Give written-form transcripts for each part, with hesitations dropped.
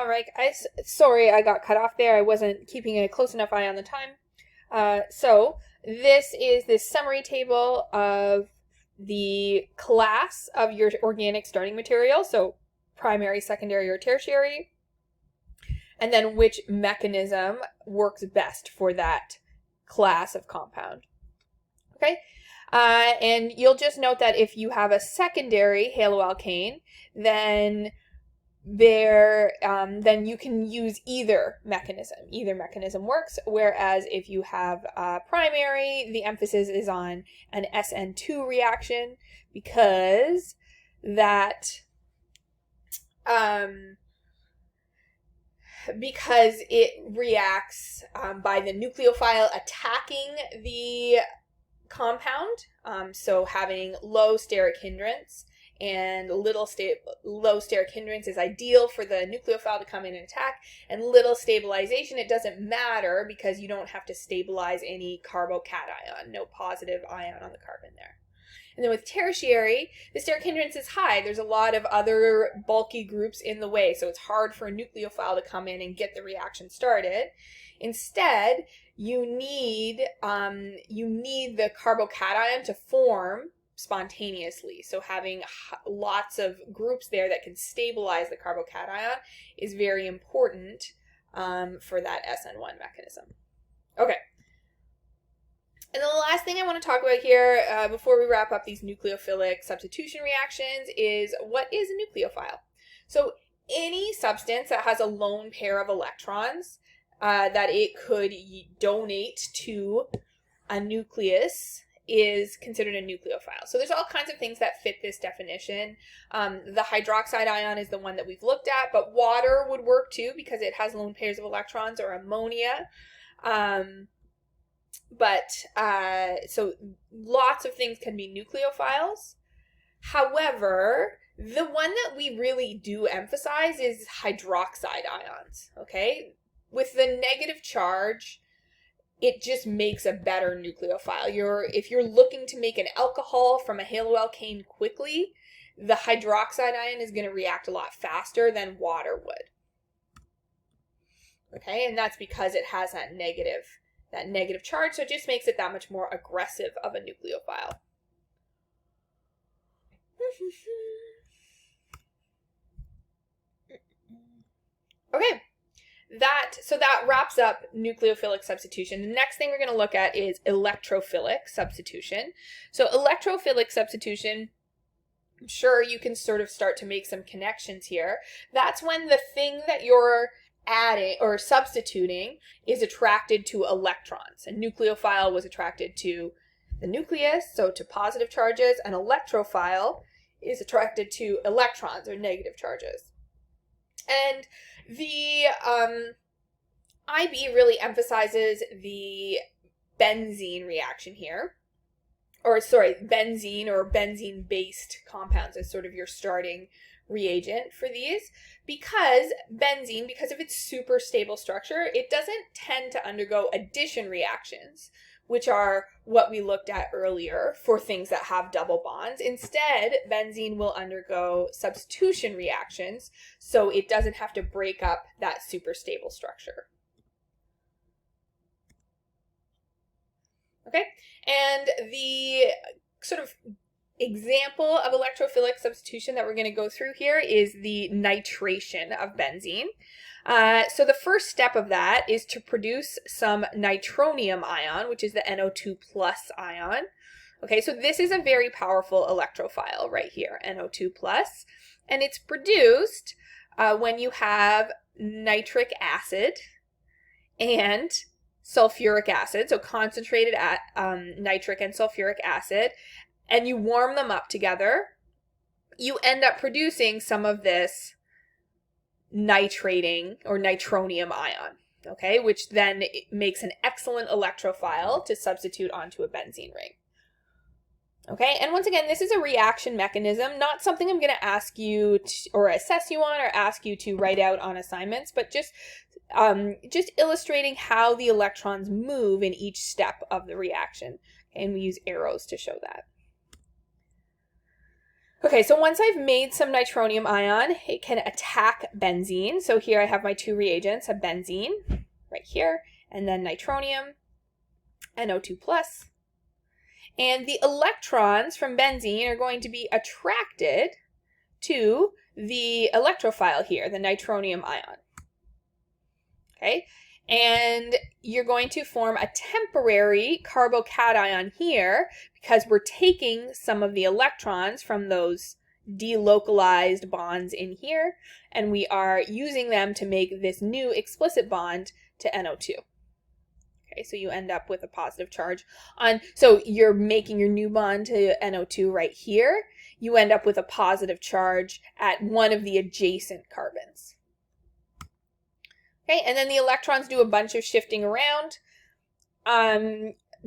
right. Sorry, I got cut off there. I wasn't keeping a close enough eye on the time. So this is the summary table of the class of your organic starting material. So primary, secondary, or tertiary. And then which mechanism works best for that class of compound. Okay. And you'll just note that if you have a secondary haloalkane, then then you can use either mechanism. Either mechanism works, whereas if you have primary, the emphasis is on an SN2 reaction because it reacts by the nucleophile attacking the compound, so having low steric hindrance, and low steric hindrance is ideal for the nucleophile to come in and attack, and little stabilization, it doesn't matter because you don't have to stabilize any carbocation, no positive ion on the carbon there. And then with tertiary, the steric hindrance is high. There's a lot of other bulky groups in the way, so it's hard for a nucleophile to come in and get the reaction started. Instead, you need the carbocation to form spontaneously. So having lots of groups there that can stabilize the carbocation is very important for that SN1 mechanism. Okay. And then the last thing I want to talk about here before we wrap up these nucleophilic substitution reactions is what is a nucleophile? So any substance that has a lone pair of electrons that it could donate to a nucleus is considered a nucleophile. So there's all kinds of things that fit this definition. The hydroxide ion is the one that we've looked at, but water would work too because it has lone pairs of electrons, or ammonia. So lots of things can be nucleophiles. However, the one that we really do emphasize is hydroxide ions, okay? With the negative charge, it just makes a better nucleophile. If you're looking to make an alcohol from a haloalkane quickly, the hydroxide ion is going to react a lot faster than water would. Okay, and that's because it has that negative charge, so it just makes it that much more aggressive of a nucleophile. Okay. So that wraps up nucleophilic substitution. The next thing we're going to look at is electrophilic substitution. So electrophilic substitution, I'm sure you can sort of start to make some connections here. That's when the thing that you're adding or substituting is attracted to electrons. A nucleophile was attracted to the nucleus, so to positive charges. An electrophile is attracted to electrons or negative charges. And the IB really emphasizes the benzene reaction here. Benzene or benzene-based compounds as sort of your starting reagent for these. Because benzene, because of its super stable structure, it doesn't tend to undergo addition reactions, which are what we looked at earlier for things that have double bonds. Instead, benzene will undergo substitution reactions, so it doesn't have to break up that super stable structure. Okay, and the sort of example of electrophilic substitution that we're going to go through here is the nitration of benzene. So the first step of that is to produce some nitronium ion, which is the NO2 plus ion. Okay, so this is a very powerful electrophile right here, NO2 plus, and it's produced when you have nitric acid and sulfuric acid, so concentrated nitric and sulfuric acid, and you warm them up together, you end up producing some of this nitrating or nitronium ion, okay, which then makes an excellent electrophile to substitute onto a benzene ring. Okay, and once again, this is a reaction mechanism, not something I'm going to ask you or assess you on or ask you to write out on assignments, but just illustrating how the electrons move in each step of the reaction. Okay, and we use arrows to show that. Okay, so once I've made some nitronium ion, it can attack benzene. So here I have my two reagents, a benzene right here, and then nitronium, NO2 plus. And the electrons from benzene are going to be attracted to the electrophile here, the nitronium ion. Okay, and you're going to form a temporary carbocation here because we're taking some of the electrons from those delocalized bonds in here, and we are using them to make this new explicit bond to NO2. Okay, so you end up with a positive charge on, so you're making your new bond to NO2 right here. You end up with a positive charge at one of the adjacent carbons. Okay, and then the electrons do a bunch of shifting around.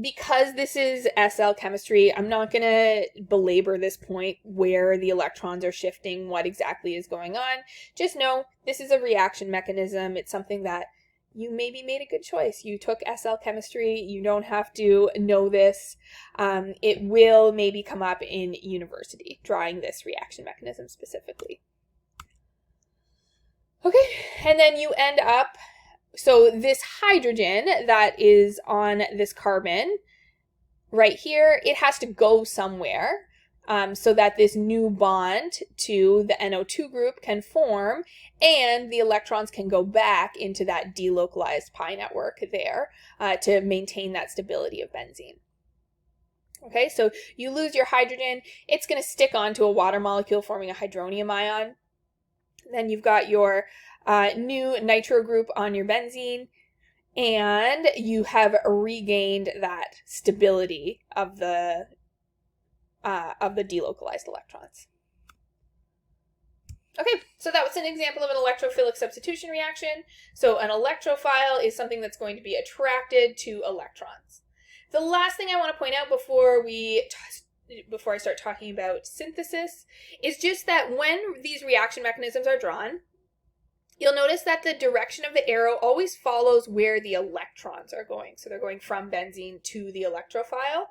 Because this is SL chemistry, I'm not going to belabor this point where the electrons are shifting, what exactly is going on. Just know this is a reaction mechanism. It's something that you maybe made a good choice. You took SL chemistry. You don't have to know this. It will maybe come up in university, drawing this reaction mechanism specifically. Okay, and then you end up, so this hydrogen that is on this carbon right here, it has to go somewhere so that this new bond to the NO2 group can form and the electrons can go back into that delocalized pi network there to maintain that stability of benzene. Okay, so you lose your hydrogen, it's going to stick onto a water molecule forming a hydronium ion. Then you've got your new nitro group on your benzene, and you have regained that stability of the delocalized electrons. Okay, so that was an example of an electrophilic substitution reaction. So an electrophile is something that's going to be attracted to electrons. The last thing I want to point out before I start talking about synthesis is just that when these reaction mechanisms are drawn, you'll notice that the direction of the arrow always follows where the electrons are going. So they're going from benzene to the electrophile.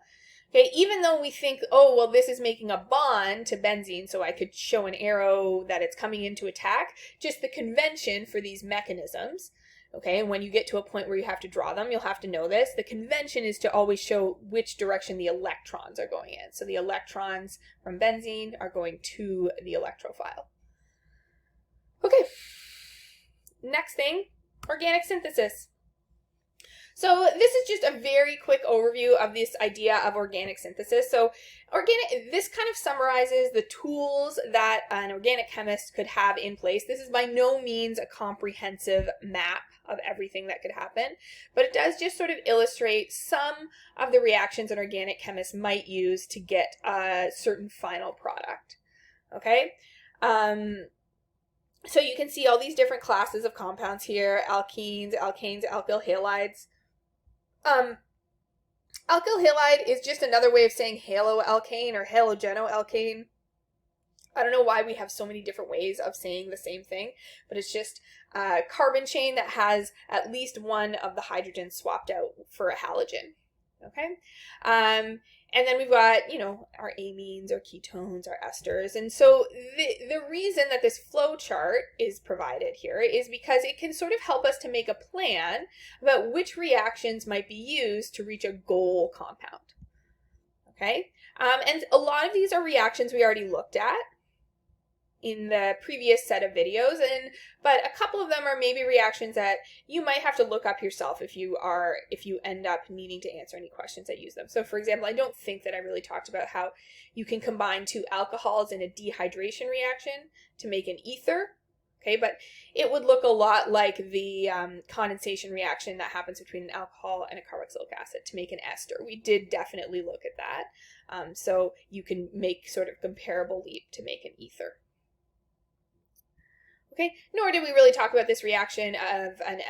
Okay, even though we think, oh, well, this is making a bond to benzene, so I could show an arrow that it's coming in to attack, just the convention for these mechanisms, okay, and when you get to a point where you have to draw them, you'll have to know this. The convention is to always show which direction the electrons are going in. So the electrons from benzene are going to the electrophile. Okay. Next thing, organic synthesis. So this is just a very quick overview of this idea of organic synthesis. So this kind of summarizes the tools that an organic chemist could have in place. This is by no means a comprehensive map of everything that could happen, but it does just sort of illustrate some of the reactions an organic chemist might use to get a certain final product. Okay? So you can see all these different classes of compounds here: alkenes, alkanes, alkyl halides. Alkyl halide is just another way of saying haloalkane or halogenoalkane. I don't know why we have so many different ways of saying the same thing, but it's just a carbon chain that has at least one of the hydrogens swapped out for a halogen. Okay? And then we've got, our amines, our ketones, our esters. And so the reason that this flow chart is provided here is because it can sort of help us to make a plan about which reactions might be used to reach a goal compound. Okay? And a lot of these are reactions we already looked at in the previous set of videos, but a couple of them are maybe reactions that you might have to look up yourself if you end up needing to answer any questions that use them. So for example, I don't think that I really talked about how you can combine two alcohols in a dehydration reaction to make an ether. Okay, but it would look a lot like the condensation reaction that happens between an alcohol and a carboxylic acid to make an ester. We did definitely look at that. So you can make sort of comparable leap to make an ether. Okay, nor did we really talk about this reaction of an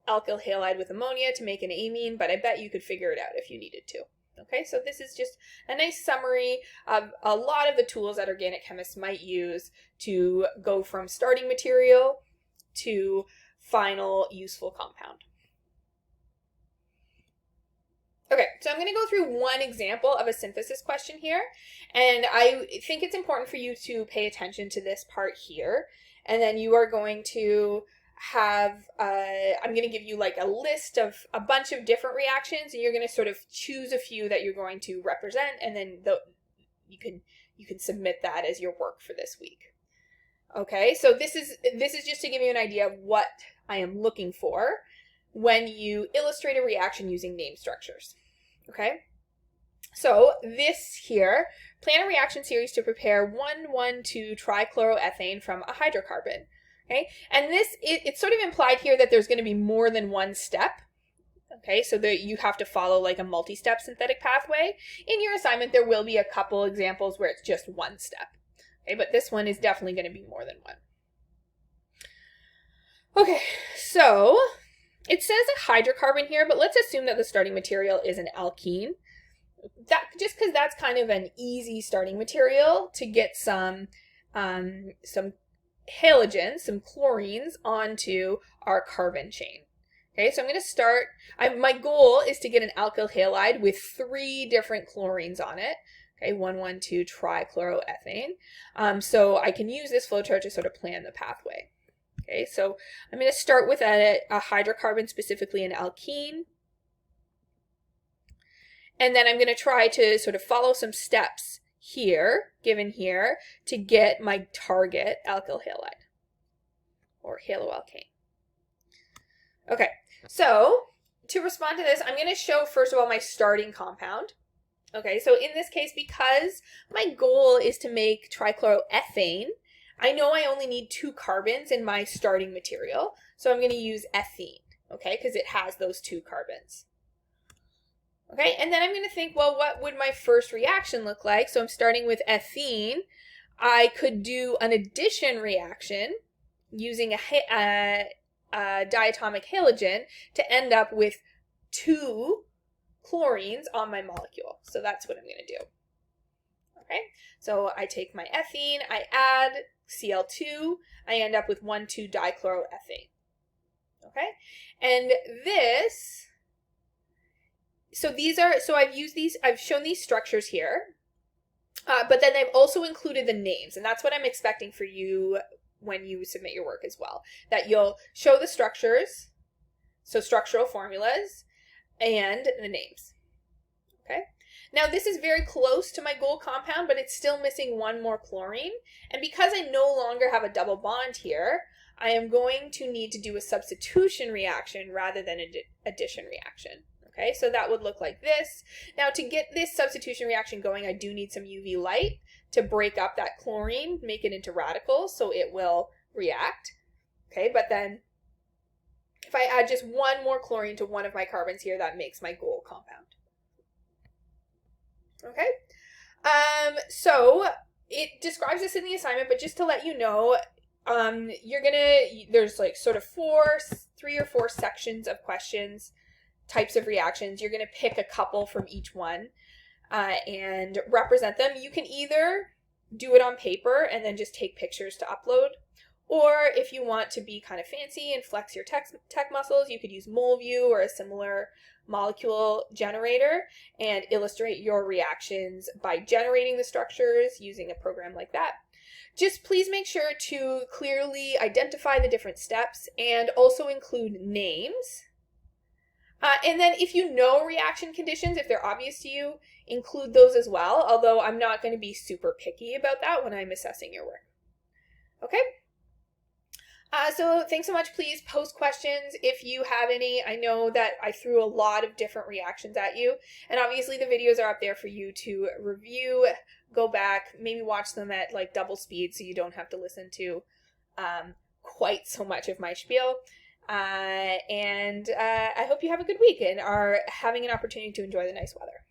alkyl halide with ammonia to make an amine, but I bet you could figure it out if you needed to. Okay, so this is just a nice summary of a lot of the tools that organic chemists might use to go from starting material to final useful compound. Okay, so I'm going to go through one example of a synthesis question here, and I think it's important for you to pay attention to this part here, and then you are going to have, I'm going to give you like a list of a bunch of different reactions, and you're going to sort of choose a few that you're going to represent, and then you can submit that as your work for this week. Okay, so this is just to give you an idea of what I am looking for when you illustrate a reaction using name structures. Okay, so this here, plan a reaction series to prepare 1,1,2-trichloroethane from a hydrocarbon. Okay, and this, it's sort of implied here that there's going to be more than one step. Okay, so that you have to follow like a multi-step synthetic pathway. In your assignment, there will be a couple examples where it's just one step. Okay, but this one is definitely going to be more than one. Okay, so it says a hydrocarbon here, but let's assume that the starting material is an alkene. That just because that's kind of an easy starting material to get some halogens, some chlorines onto our carbon chain. Okay, so I'm going to start, my goal is to get an alkyl halide with 3 different chlorines on it. Okay, 1,1,2-trichloroethane. So I can use this flowchart to sort of plan the pathway. Okay, so I'm going to start with a hydrocarbon, specifically an alkene. And then I'm going to try to sort of follow some steps here, given here, to get my target alkyl halide, or haloalkane. Okay, so to respond to this, I'm going to show, first of all, my starting compound. Okay, so in this case, because my goal is to make trichloroethane, I know I only need 2 carbons in my starting material, so I'm going to use ethene, okay, because it has those 2 carbons. Okay, and then I'm going to think, well, what would my first reaction look like? So I'm starting with ethene. I could do an addition reaction using a diatomic halogen to end up with 2 chlorines on my molecule. So that's what I'm going to do. Okay, so I take my ethene, I add Cl2, I end up with 1,2-dichloroethane. Okay, and this, so these are, so I've used these, I've shown these structures here, but then I've also included the names, and that's what I'm expecting for you when you submit your work as well, that you'll show the structures, so structural formulas, and the names. Okay, now this is very close to my goal compound, but it's still missing 1 more chlorine, and because I no longer have a double bond here, I am going to need to do a substitution reaction rather than an addition reaction. Okay, so that would look like this. Now to get this substitution reaction going, I do need some UV light to break up that chlorine, make it into radicals so it will react. Okay, but then if I add just 1 more chlorine to one of my carbons here, that makes my goal compound. Okay, so it describes this in the assignment, but just to let you know, there's like sort of 3 or 4 sections of questions, types of reactions. You're going to pick a couple from each one and represent them. You can either do it on paper and then just take pictures to upload, or if you want to be kind of fancy and flex your tech muscles, you could use MolView or a similar molecule generator and illustrate your reactions by generating the structures using a program like that. Just please make sure to clearly identify the different steps and also include names. And then if you know reaction conditions, if they're obvious to you, include those as well, although I'm not going to be super picky about that when I'm assessing your work. Okay? So thanks so much. Please post questions if you have any. I know that I threw a lot of different reactions at you, and obviously the videos are up there for you to review, go back, maybe watch them at like double speed so you don't have to listen to quite so much of my spiel. And I hope you have a good week and are having an opportunity to enjoy the nice weather.